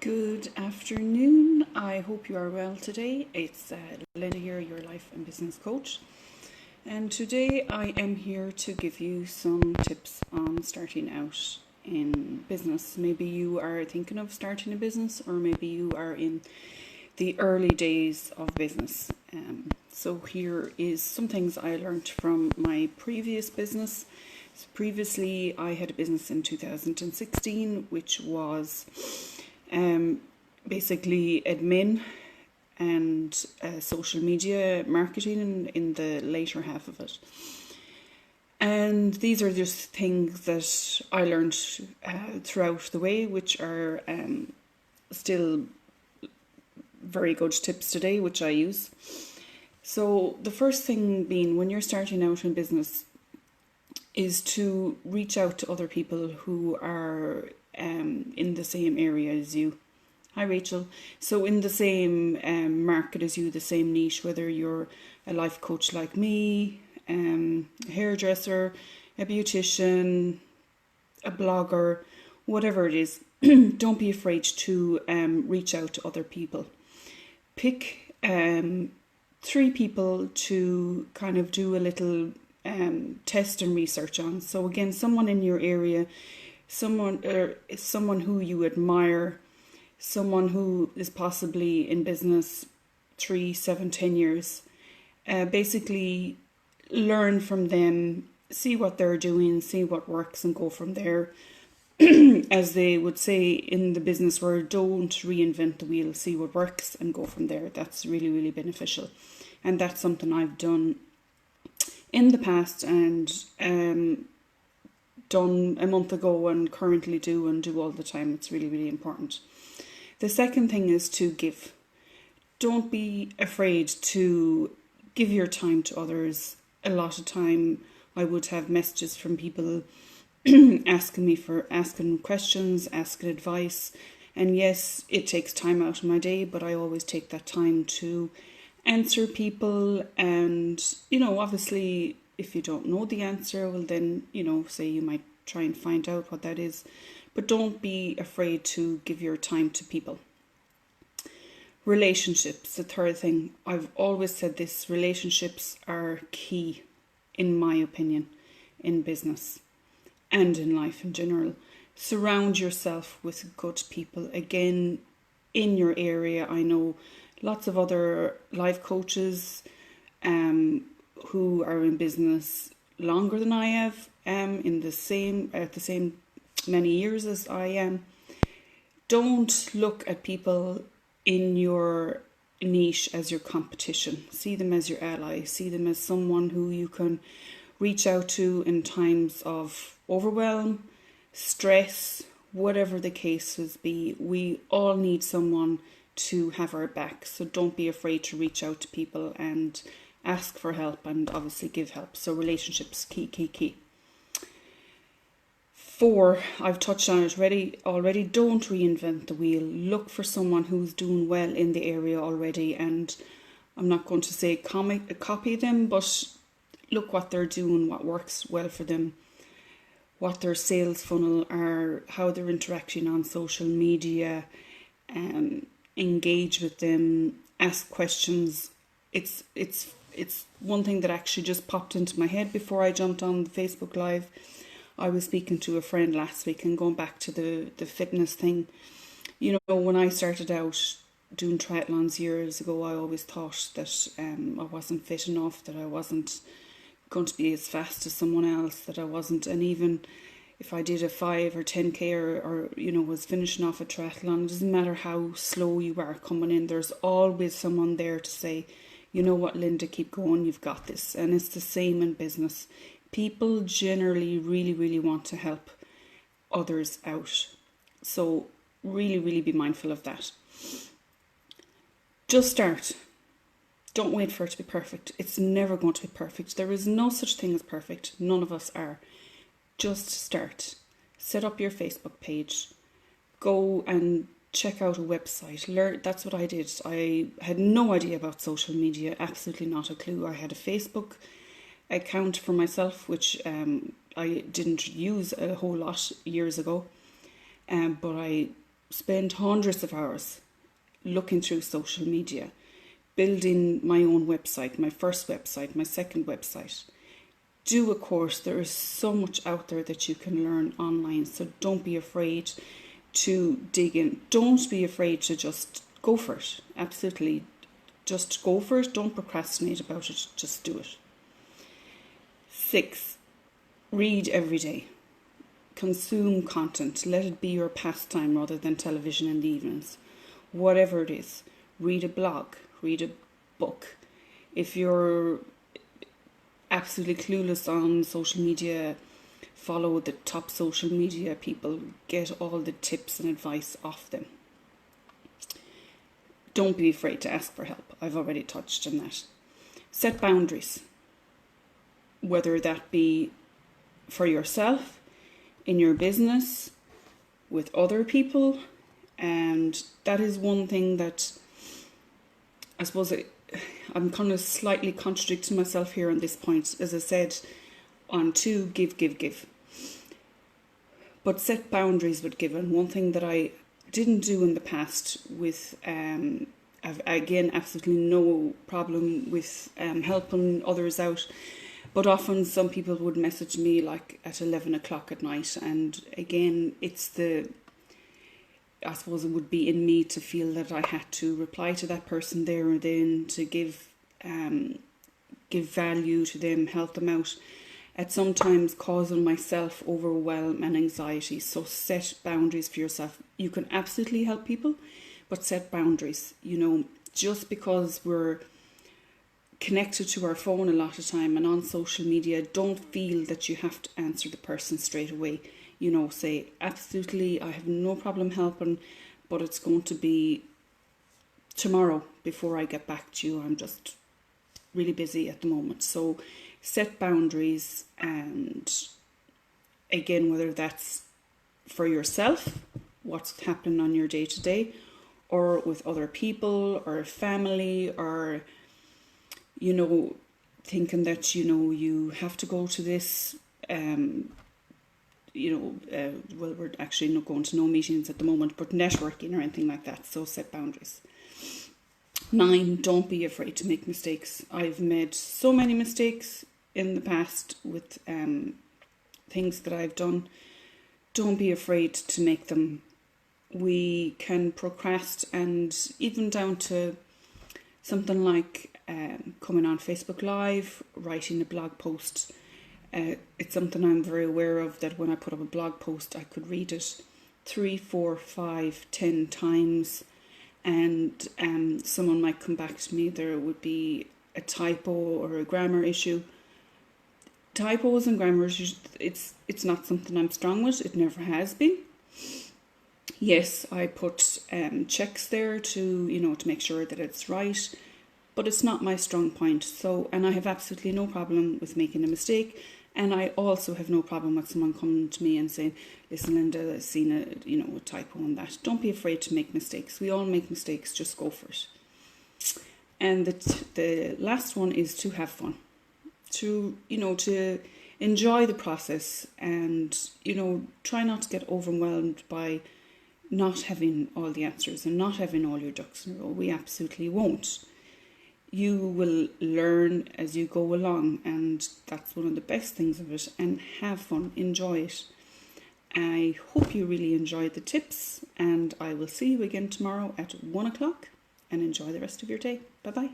Good afternoon. I hope you are well today. It's Linda here, your life and business coach. And today I am here to give you some tips on starting out in business. Maybe you are thinking of starting a business, or maybe you are in the early days of business. So here is some things I learned from my previous business. So previously, I had a business in 2016, which was basically admin and social media marketing in the later half of it. And these are just things that I learned throughout the way, which are still very good tips today, which I use. So the first thing being, when you're starting out in business, is to reach out to other people who are in the same area as you. Hi Rachel. So in the same market as you, the same niche, whether you're a life coach like me, a hairdresser, a beautician, a blogger, whatever it is, don't be afraid to reach out to other people. Pick 3 people to kind of do a little test and research on. So again, someone in your area, someone who you admire, someone who is possibly in business 3, 7, 10 years. Basically learn from them, see what they're doing, see what works, and go from there. As they would say in the business world, don't reinvent the wheel, see what works and go from there. That's really, really beneficial. And that's something I've done in the past and done a month ago and currently do all the time. It's really, really important. The second thing is to give. Don't be afraid to give your time to others. A lot of time I would have messages from people asking questions, asking advice. And yes, it takes time out of my day, but I always take that time to answer people. And, obviously, if you don't know the answer, well then, say you might try and find out what that is. But don't be afraid to give your time to people. Relationships, the third thing. I've always said this, relationships are key, in my opinion, in business and in life in general. Surround yourself with good people. Again, in your area, I know lots of other life coaches who are in business longer than I have, at the same many years as I am. Don't look at people in your niche as your competition. See them as your ally. See them as someone who you can reach out to in times of overwhelm, stress, whatever the case would be. We all need someone to have our back. So don't be afraid to reach out to people and ask for help, and obviously give help. So relationships, key. 4, I've touched on it already. Don't reinvent the wheel. Look for someone who's doing well in the area already, and I'm not going to say copy them, but look what they're doing, what works well for them, what their sales funnel are, how they're interacting on social media. Engage with them, ask questions. It's one thing that actually just popped into my head before I jumped on the Facebook Live. I was speaking to a friend last week, and going back to the fitness thing. When I started out doing triathlons years ago, I always thought that I wasn't fit enough, that I wasn't going to be as fast as someone else, that I wasn't. And even if I did a 5 or 10k or was finishing off a triathlon, it doesn't matter how slow you are coming in, there's always someone there to say, you know what, Linda, keep going, you've got this. And it's the same in business. People generally really, really want to help others out. So really, really be mindful of that. Just start. Don't wait for it to be perfect. It's never going to be perfect. There is no such thing as perfect. None of us are. Just start. Set up your Facebook page. Go and check out a website. Learn. That's what I did. I had no idea about social media. Absolutely not a clue. I had a Facebook account for myself, which I didn't use a whole lot years ago. But I spend hundreds of hours looking through social media, building my own website, my first website, my second website. Do a course. There is so much out there that you can learn online. So don't be afraid to dig in. Don't be afraid to just go for it. Absolutely. Just go for it. Don't procrastinate about it. Just do it. 6, read every day. Consume content. Let it be your pastime rather than television in the evenings. Whatever it is. Read a blog. Read a book. If you're absolutely clueless on social media, follow the top social media people. Get all the tips and advice off them. Don't be afraid to ask for help. I've already touched on that. Set boundaries. Whether that be for yourself, in your business, with other people. And that is one thing that I suppose I'm kind of slightly contradicting myself here on this point. As I said, on 2, give. But set boundaries with giving. One thing that I didn't do in the past with, I've again absolutely no problem with helping others out. But often some people would message me like at 11 o'clock at night. And again, I suppose it would be in me to feel that I had to reply to that person there and then to give value to them, help them out, at sometimes causing myself overwhelm and anxiety. So set boundaries for yourself. You can absolutely help people, but set boundaries. Just because we're connected to our phone a lot of time and on social media, don't feel that you have to answer the person straight away. Say, absolutely, I have no problem helping, but it's going to be tomorrow before I get back to you. I'm just really busy at the moment. So set boundaries, and again, whether that's for yourself, what's happening on your day to day, or with other people or family, or thinking that you have to go to this well, we're actually not going to no meetings at the moment, but networking or anything like that. So set boundaries. 9, don't be afraid to make mistakes. I've made so many mistakes in the past with things that I've done. Don't be afraid to make them. We can procrastinate, and even down to something like coming on Facebook Live, writing a blog post. It's something I'm very aware of, that when I put up a blog post, I could read it 3, 4, 5, 10 times, and someone might come back to me. There would be a typo or a grammar issue. Typos and grammar issues, it's not something I'm strong with. It never has been. Yes, I put checks there to make sure that it's right, but it's not my strong point. So, and I have absolutely no problem with making a mistake. And I also have no problem with someone coming to me and saying, listen, Linda, I've seen a typo on that. Don't be afraid to make mistakes. We all make mistakes. Just go for it. And the last one is to have fun. To enjoy the process, and, try not to get overwhelmed by not having all the answers and not having all your ducks in a row. We absolutely won't. You will learn as you go along, and that's one of the best things of it. And have fun, enjoy it. I hope you really enjoyed the tips, and I will see you again tomorrow at 1 o'clock, and enjoy the rest of your day. Bye bye.